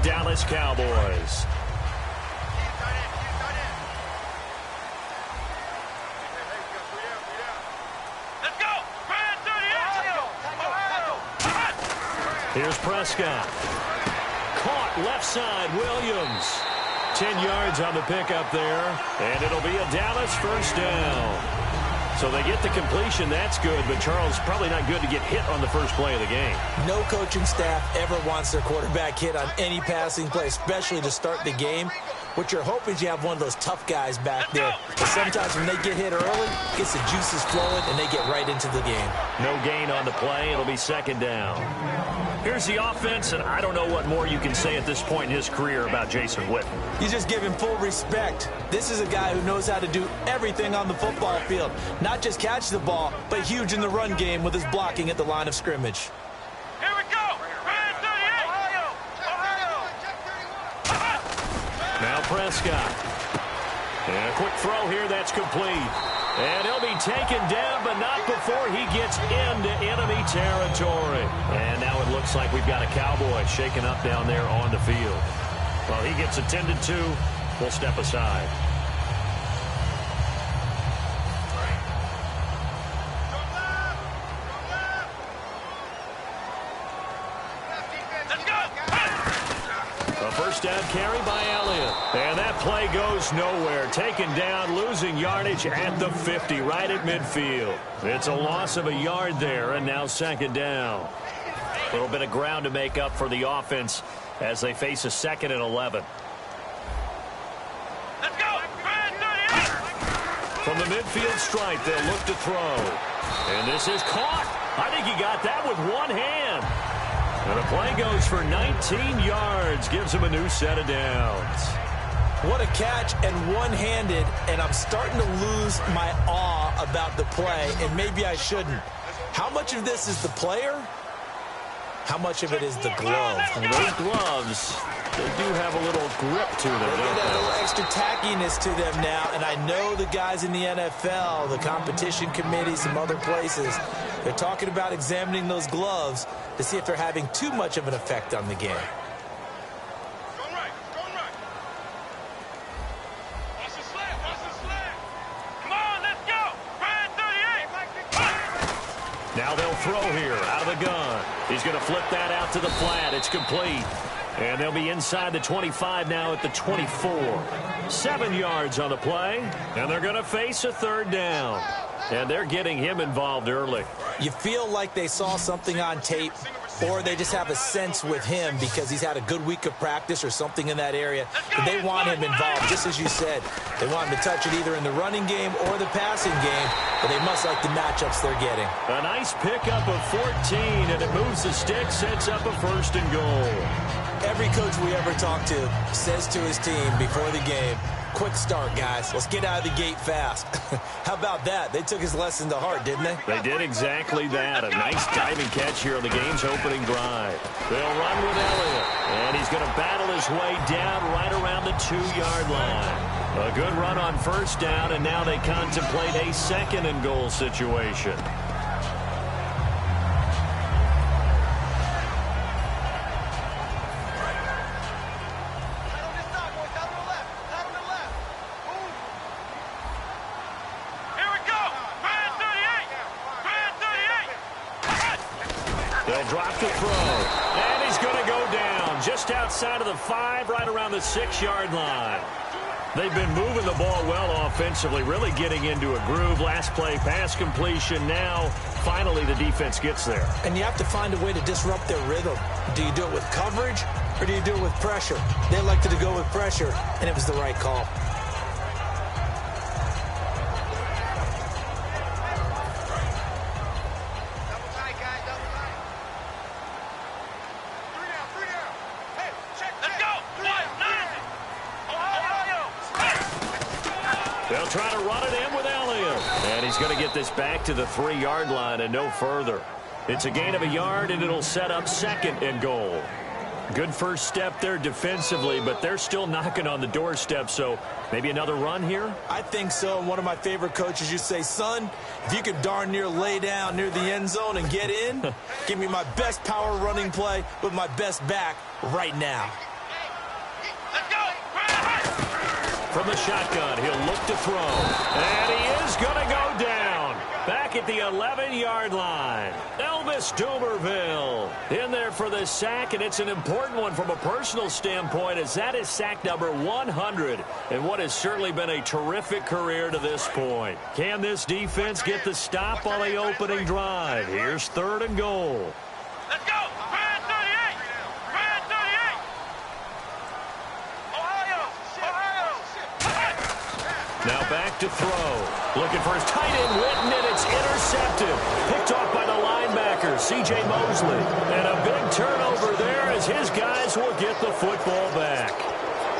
Dallas Cowboys. Here's Prescott. Caught left side, Williams. 10 yards on the pickup there, and it'll be a Dallas first down. So they get the completion, that's good, but Charles, probably not good to get hit on the first play of the game. No coaching staff ever wants their quarterback hit on any passing play, especially to start the game. What you're hoping is you have one of those tough guys back there. But sometimes when they get hit early, it gets the juices flowing, and they get right into the game. No gain on the play. It'll be second down. Here's the offense, and I don't know what more you can say at this point in his career about Jason Witten. You just give him full respect. This is a guy who knows how to do everything on the football field. Not just catch the ball, but huge in the run game with his blocking at the line of scrimmage. Here we go. Now Prescott. And a quick throw here that's complete. And he'll be taken down, but not before he gets into enemy territory. And now it looks like we've got a Cowboy shaken up down there on the field. Well, he gets attended to. We'll step aside. First down carry by Elliott. And that play goes nowhere. Taken down, losing yardage at the 50, right at midfield. It's a loss of a yard there, and now second down. A little bit of ground to make up for the offense as they face a 2nd and 11. Let's go. From the midfield stripe, they'll look to throw. And this is caught. I think he got that with one hand. And the play goes for 19 yards, gives him a new set of downs. What a catch, and one-handed, and I'm starting to lose my awe about the play, and maybe I shouldn't. How much of this is the player? How much of it is the glove? And those gloves, they do have a little grip to them, They don't got a they? little extra tackiness to them now, and I know the guys in the NFL, the competition committee, some other places, they're talking about examining those gloves to see if they're having too much of an effect on the game. Going right. Watch the slant. Come on, let's go. Brad 38. Now they'll throw here out of the gun. He's going to flip that out to the flat. It's complete. And they'll be inside the 25 now at the 24. 7 yards on the play. And they're going to face a third down. And they're getting him involved early. You feel like they saw something on tape, or they just have a sense with him because he's had a good week of practice or something in that area. But they want him involved, just as you said. They want him to touch it either in the running game or the passing game, but they must like the matchups they're getting. A nice pickup of 14, and it moves the stick, sets up a 1st and goal. Every coach we ever talk to says to his team before the game, quick start, guys. Let's get out of the gate fast. How about that? They took his lesson to heart, didn't they? They did exactly that. A nice diving catch here on the game's opening drive. They'll run with Elliott, and he's going to battle his way down right around the 2-yard line. A good run on first down, and now they contemplate a 2nd and goal situation. They'll drop the throw, and he's going to go down just outside of the 5, right around the 6-yard line. They've been moving the ball well offensively, really getting into a groove. Last play, pass completion. Now, finally, the defense gets there. And you have to find a way to disrupt their rhythm. Do you do it with coverage, or do you do it with pressure? They elected to go with pressure, and it was the right call. They'll try to run it in with Elliott. And he's going to get this back to the 3-yard line and no further. It's a gain of a yard, and it'll set up 2nd and goal. Good first step there defensively, but they're still knocking on the doorstep, so maybe another run here? I think so. And one of my favorite coaches used to say, son, if you could darn near lay down near the end zone and get in, give me my best power running play with my best back right now. From the shotgun, he'll look to throw. And he is going to go down. Back at the 11-yard line. Elvis Dumerville in there for the sack, and it's an important one from a personal standpoint, as that is sack number 100 and what has certainly been a terrific career to this point. Can this defense get the stop on the opening drive? Here's 3rd and goal. Let's go. Brand 38. Brand 38. Ohio. Now back to throw. Looking for his tight end, Witten, and it's intercepted. Picked off by the linebacker, C.J. Mosley. And a big turnover there as his guys will get the football back.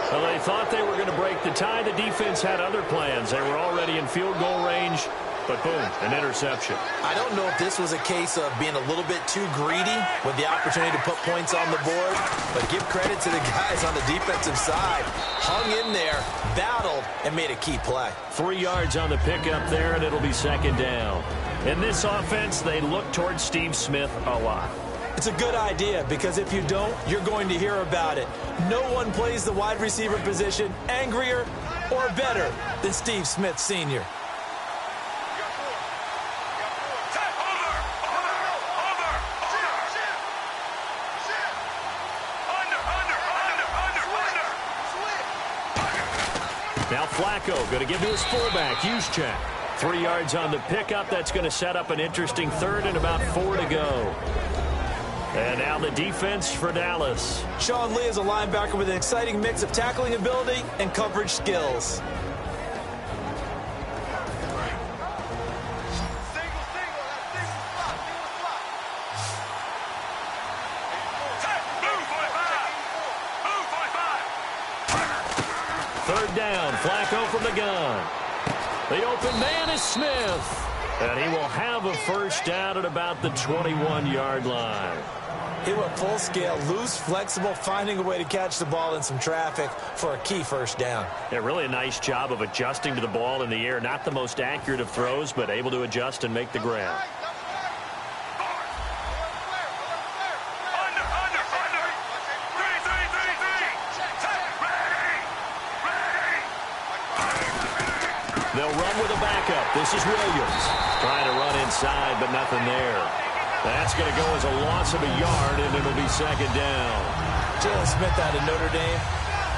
Well, they thought they were going to break the tie. The defense had other plans. They were already in field goal range. But boom, an interception. I don't know if this was a case of being a little bit too greedy with the opportunity to put points on the board, but give credit to the guys on the defensive side. Hung in there, battled, and made a key play. 3 yards on the pickup there, and it'll be 2nd down. In this offense, they look towards Steve Smith a lot. It's a good idea, because if you don't, you're going to hear about it. No one plays the wide receiver position angrier or better than Steve Smith Sr. Now Flacco going to give to his fullback, Juszczyk. 3 yards on the pickup. That's going to set up an interesting 3rd and about 4 to go. And now the defense for Dallas. Sean Lee is a linebacker with an exciting mix of tackling ability and coverage skills. Down, Flacco from the gun. The open man is Smith. And he will have a 1st down at about the 21-yard line. He went full scale, loose, flexible, finding a way to catch the ball in some traffic for a key 1st down. Yeah, really a nice job of adjusting to the ball in the air. Not the most accurate of throws, but able to adjust and make the grab. They'll run with a backup. This is Williams. Trying to run inside, but nothing there. That's going to go as a loss of a yard, and it'll be 2nd down. Jalen Smith out of Notre Dame.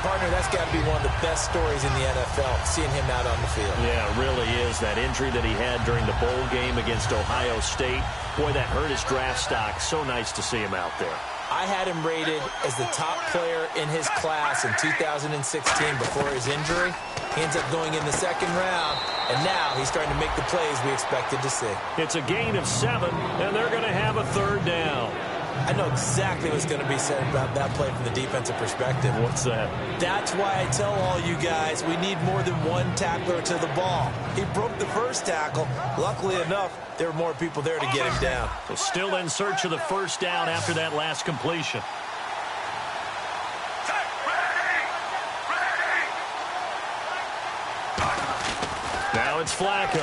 Partner, that's got to be one of the best stories in the NFL, seeing him out on the field. Yeah, it really is. That injury that he had during the bowl game against Ohio State, boy, that hurt his draft stock. So nice to see him out there. I had him rated as the top player in his class in 2016 before his injury. He ends up going in the 2nd round, and now he's starting to make the plays we expected to see. It's a gain of 7, and they're going to have a 3rd down. I know exactly what's going to be said about that play from the defensive perspective. What's that? That's why I tell all you guys we need more than one tackler to the ball. He broke the 1st tackle. Luckily enough, there were more people there to get him down. So still in search of the 1st down after that last completion. Now it's Flacco.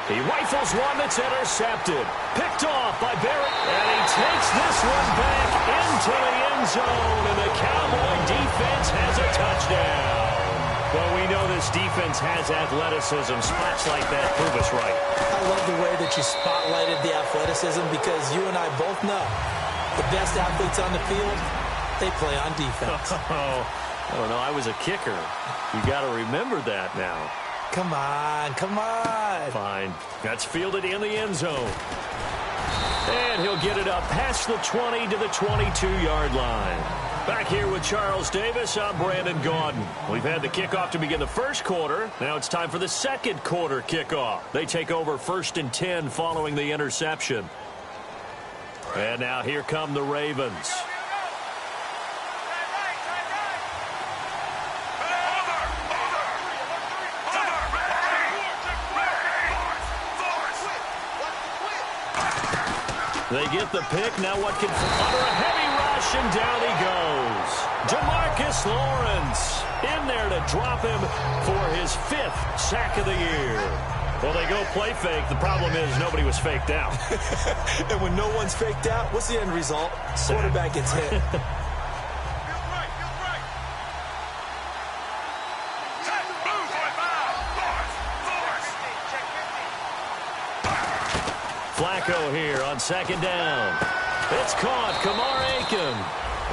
He rifles one that's intercepted. Picked off by Barrett. And he takes this one back into the end zone. And the Cowboy defense has a touchdown. Well, we know this defense has athleticism. Spots like that prove us right. I love the way that you spotlighted the athleticism, because you and I both know the best athletes on the field, they play on defense. Oh, I don't know. I was a kicker. You got to remember that now. Come on, come on. Fine. That's fielded in the end zone. And he'll get it up past the 20 to the 22-yard line. Back here with Charles Davis, I'm Brandon Gaudin. We've had the kickoff to begin the 1st quarter. Now it's time for the 2nd quarter kickoff. They take over 1st and 10 following the interception. And now here come the Ravens. They get the pick. Now what can... Under a heavy rush, and down he goes. DeMarcus Lawrence in there to drop him for his 5th sack of the year. Well, they go play fake. The problem is nobody was faked out. And when no one's faked out, what's the end result? Quarterback gets hit. Flacco here on second down. It's caught. Kamar Aiken.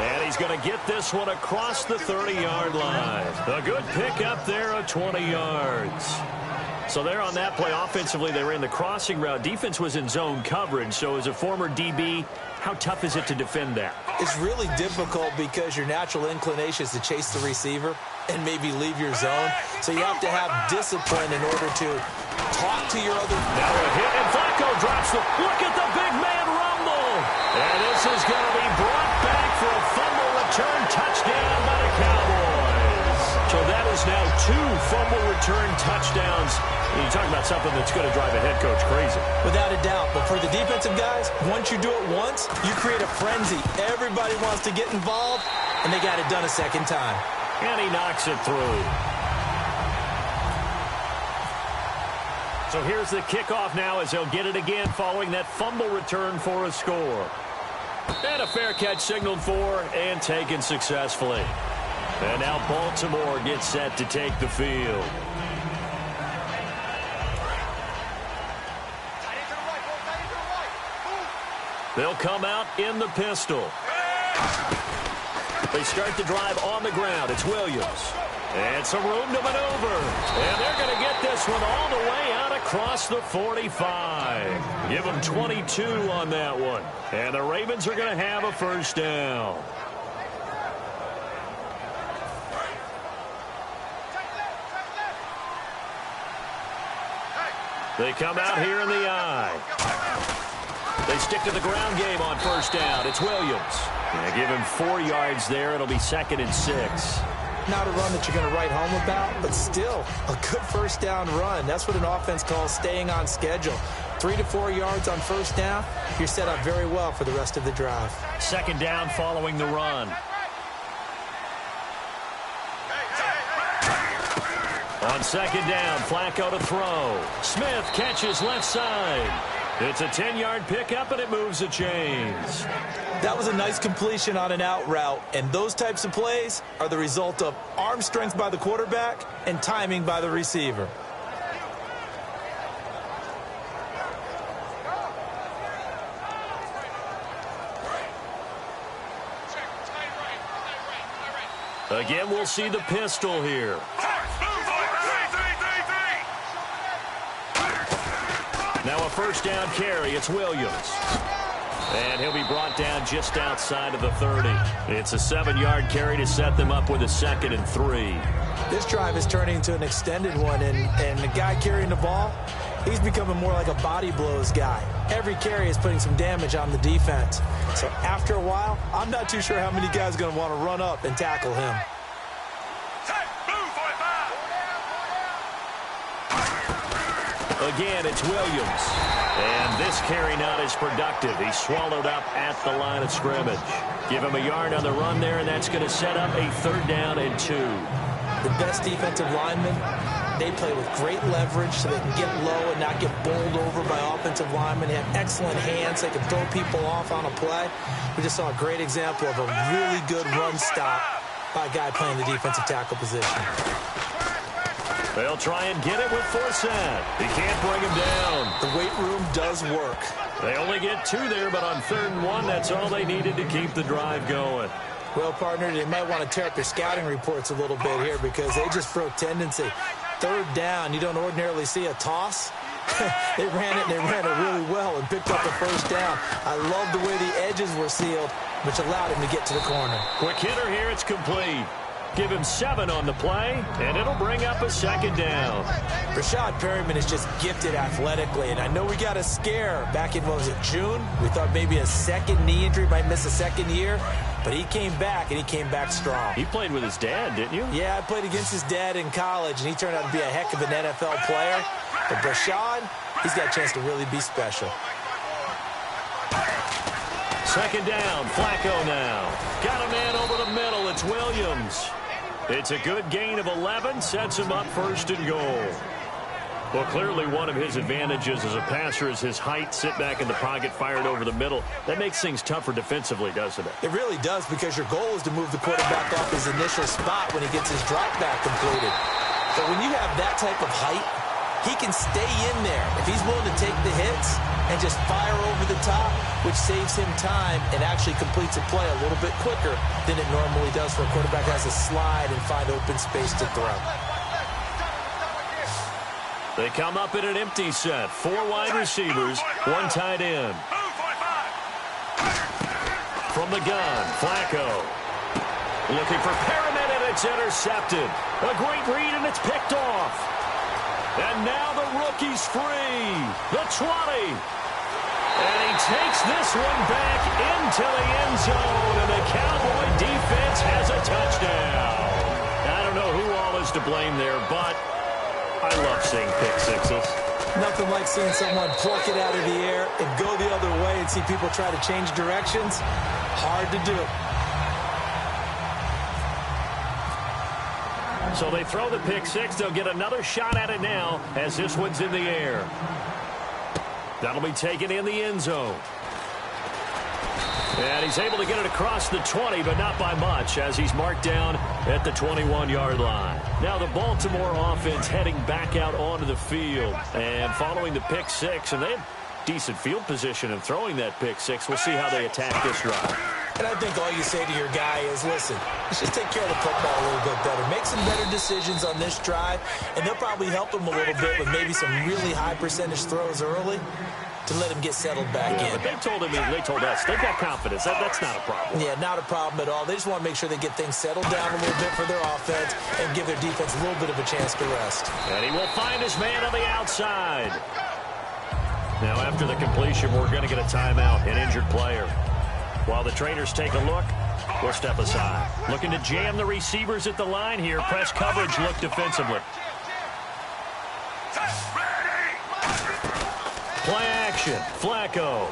And he's going to get this one across the 30-yard line. A good pickup there of 20 yards. So there on that play, offensively, they ran the crossing route. Defense was in zone coverage. So as a former DB, how tough is it to defend that? It's really difficult because your natural inclination is to chase the receiver and maybe leave your zone. So you have to have discipline in order to talk to your other. Now a hit, and Flacco drops the. Look at the big man rumble. And this is going to be brought back for a fumble return touchdown by the Cowboys. So that is now 2 fumble return touchdowns. You talk about something that's going to drive a head coach crazy. Without a doubt. But for the defensive guys, once you do it once, you create a frenzy. Everybody wants to get involved, and they got it done a second time. And he knocks it through. So here's the kickoff now as they'll get it again following that fumble return for a score. And a fair catch signaled for and taken successfully. And now Baltimore gets set to take the field. They'll come out in the pistol. They start the drive on the ground. It's Williams. And some room to maneuver. And they're going to get this one all the way out across the 45. Give them 22 on that one. And the Ravens are going to have a first down. They come out here in the eye. They stick to the ground game on first down. It's Williams. Yeah, give him 4 yards there. It'll be 2nd and 6. Not a run that you're going to write home about, but still a good first down run. That's what an offense calls staying on schedule. 3 to 4 yards on first down. You're set up very well for the rest of the drive. 2nd down following the run. On 2nd down, Flacco to throw. Smith catches left side. It's a 10-yard pickup, and it moves the chains. That was a nice completion on an out route, and those types of plays are the result of arm strength by the quarterback and timing by the receiver. Again, we'll see the pistol here. Now a first down carry. It's Williams. And he'll be brought down just outside of the 30. It's a 7-yard carry to set them up with a 2nd and 3. This drive is turning into an extended one, and the guy carrying the ball, he's becoming more like a body blows guy. Every carry is putting some damage on the defense. So after a while, I'm not too sure how many guys are going to want to run up and tackle him. Again, it's Williams. And this carry not as productive. He's swallowed up at the line of scrimmage. Give him a yard on the run there, and that's going to set up a 3rd down and 2. The best defensive linemen, they play with great leverage so they can get low and not get bowled over by offensive linemen. They have excellent hands. They can throw people off on a play. We just saw a great example of a really good run stop by a guy playing the defensive tackle position. They'll try and get it with Forsett. He can't bring him down. The weight room does work. They only get 2 there, but on 3rd and 1, that's all they needed to keep the drive going. Well, partner, they might want to tear up their scouting reports a little bit here because they just broke tendency. 3rd down, you don't ordinarily see a toss. They ran it really well and picked up the first down. I love the way the edges were sealed, which allowed him to get to the corner. Quick hitter here, it's complete. Give him 7 on the play, and it'll bring up a 2nd down. Rashad Perryman is just gifted athletically, and I know we got a scare back in, what was it, June? We thought maybe a 2nd knee injury might miss a 2nd year, but he came back, and he came back strong. He played with his dad, didn't you? Yeah, I played against his dad in college, and he turned out to be a heck of an NFL player. But Rashad, he's got a chance to really be special. 2nd down, Flacco now. Got a man over the middle, it's Williams. It's a good gain of 11, sets him up 1st and goal. Well, clearly one of his advantages as a passer is his height, sit back in the pocket, fired over the middle. That makes things tougher defensively, doesn't it? It really does, because your goal is to move the quarterback off his initial spot when he gets his drop back completed. But when you have that type of height, he can stay in there. If he's willing to take the hits and just fire over the top, which saves him time and actually completes a play a little bit quicker than it normally does for a quarterback who has to slide and find open space to throw. They come up in an empty set. 4 wide receivers, 1 tight end. From the gun, Flacco. Looking for Perriman, and it's intercepted. A great read, and it's picked off. And now the rookie's free. The 20. And he takes this one back into the end zone, and the Cowboy defense has a touchdown. I don't know who all is to blame there, but I love seeing pick sixes. Nothing like seeing someone pluck it out of the air and go the other way and see people try to change directions. Hard to do. So they throw the pick six. They'll get another shot at it now as this one's in the air. That'll be taken in the end zone. And he's able to get it across the 20, but not by much, as he's marked down at the 21-yard line. Now the Baltimore offense heading back out onto the field and following the pick six, and they have decent field position in throwing that pick six. We'll see how they attack this drive. And I think all you say to your guy is, listen, let's just take care of the football a little bit better. Make some better decisions on this drive, and they'll probably help him a little bit with maybe some really high percentage throws early to let him get settled back in. But they told us, they've got confidence. That's not a problem. Yeah, not a problem at all. They just want to make sure they get things settled down a little bit for their offense and give their defense a little bit of a chance to rest. And he will find his man on the outside. Now, after the completion, we're going to get a timeout, an injured player. While the trainers take a look, we'll step aside. Looking to jam the receivers at the line here. Press coverage look defensively. Play action. Flacco.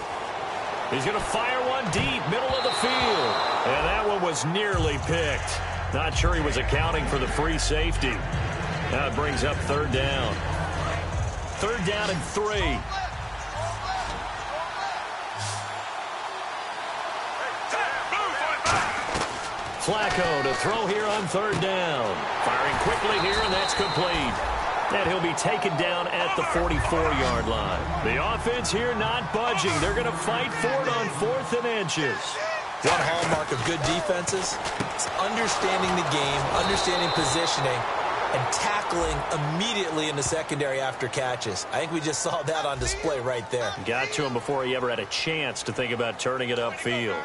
He's going to fire one deep, middle of the field. And that one was nearly picked. Not sure he was accounting for the free safety. Now it brings up 3rd down. 3rd down and 3. Flacco to throw here on 3rd down. Firing quickly here, and that's complete. And he'll be taken down at the 44-yard line. The offense here not budging. They're going to fight for it on 4th and inches. One hallmark of good defenses is understanding the game, understanding positioning, and tackling immediately in the secondary after catches. I think we just saw that on display right there. Got to him before he ever had a chance to think about turning it upfield.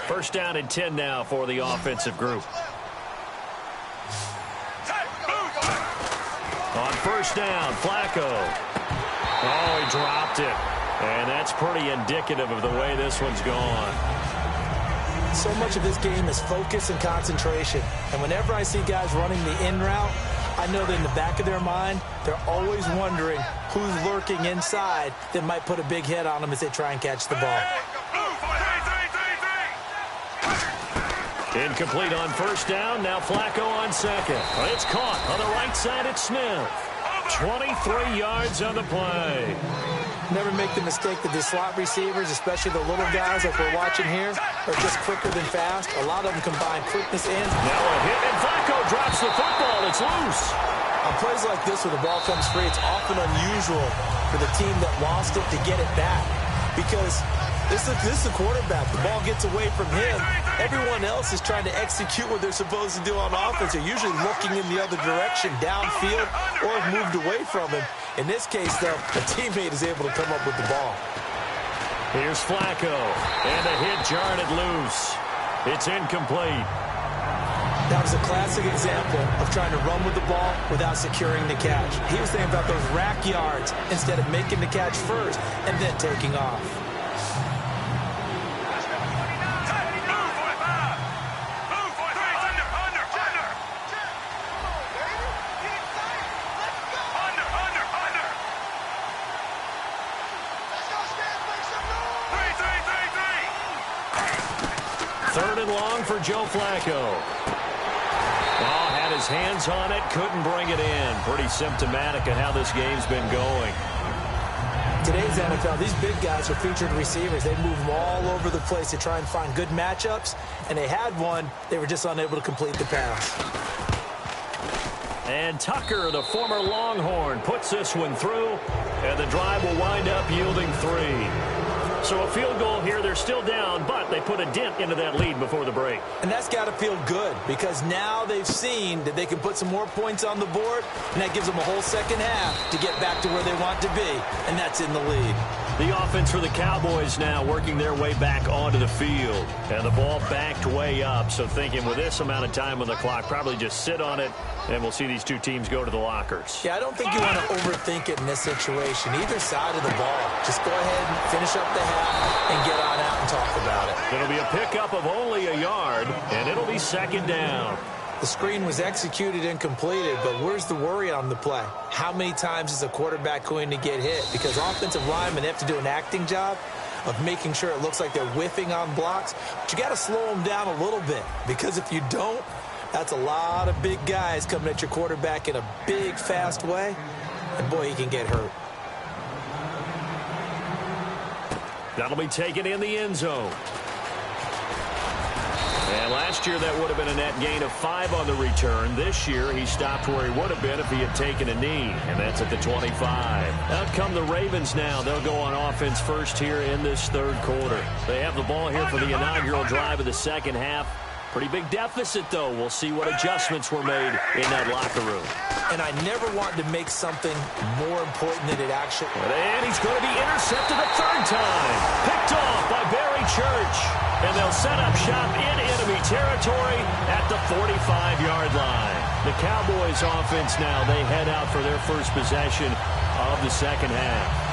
First down and 10 now for the offensive group. On 1st down, Flacco. Oh, he dropped it. And that's pretty indicative of the way this one's gone. So much of this game is focus and concentration. And whenever I see guys running the in route, I know that in the back of their mind, they're always wondering who's lurking inside that might put a big hit on them as they try and catch the ball. Incomplete on 1st down. Now Flacco on 2nd. It's caught on the right side. It's Smith. 23 yards on the play. Never make the mistake that the slot receivers, especially the little guys like we're watching here, are just quicker than fast. A lot of them combine quickness and... Now a hit, and Flacco drops the football. It's loose. On plays like this where the ball comes free, it's often unusual for the team that lost it to get it back. Because this is the quarterback. The ball gets away from him. Everyone else is trying to execute what they're supposed to do on offense. They're usually looking in the other direction, downfield, or have moved away from him. In this case, though, a teammate is able to come up with the ball. Here's Flacco, and a hit jarred it loose. It's incomplete. That was a classic example of trying to run with the ball without securing the catch. He was thinking about those rack yards instead of making the catch first and then taking off. Long for Joe Flacco. Oh, had his hands on it, couldn't bring it in. Pretty symptomatic of how this game's been going. Today's NFL, these big guys are featured receivers. They move them all over the place to try and find good matchups, and they had one. They were just unable to complete the pass. And Tucker, the former Longhorn, puts this one through, and the drive will wind up yielding 3. So a field goal here. They're still down, but they put a dent into that lead before the break. And that's got to feel good because now they've seen that they can put some more points on the board, and that gives them a whole second half to get back to where they want to be, and that's in the lead. The offense for the Cowboys now working their way back onto the field. And the ball backed way up, so thinking with this amount of time on the clock, probably just sit on it, and we'll see these two teams go to the lockers. Yeah, I don't think you want to overthink it in this situation. Either side of the ball. Just go ahead and finish up the half and get on out and talk about it. It'll be a pickup of only a yard, and it'll be second down. The screen was executed and completed, but where's the worry on the play? How many times is a quarterback going to get hit? Because offensive linemen have to do an acting job of making sure it looks like they're whiffing on blocks. But you got to slow them down a little bit, because if you don't, that's a lot of big guys coming at your quarterback in a big, fast way. And, boy, he can get hurt. That'll be taken in the end zone. And last year, that would have been a net gain of 5 on the return. This year, he stopped where he would have been if he had taken a knee, and that's at the 25. Out come the Ravens now. They'll go on offense first here in this third quarter. They have the ball here for the inaugural drive of the second half. Pretty big deficit, though. We'll see what adjustments were made in that locker room. And I never wanted to make something more important than it actually was. And he's going to be intercepted a third time. Picked off by Barry Church. And they'll set up shop in enemy territory at the 45-yard line. The Cowboys offense now, they head out for their first possession of the second half.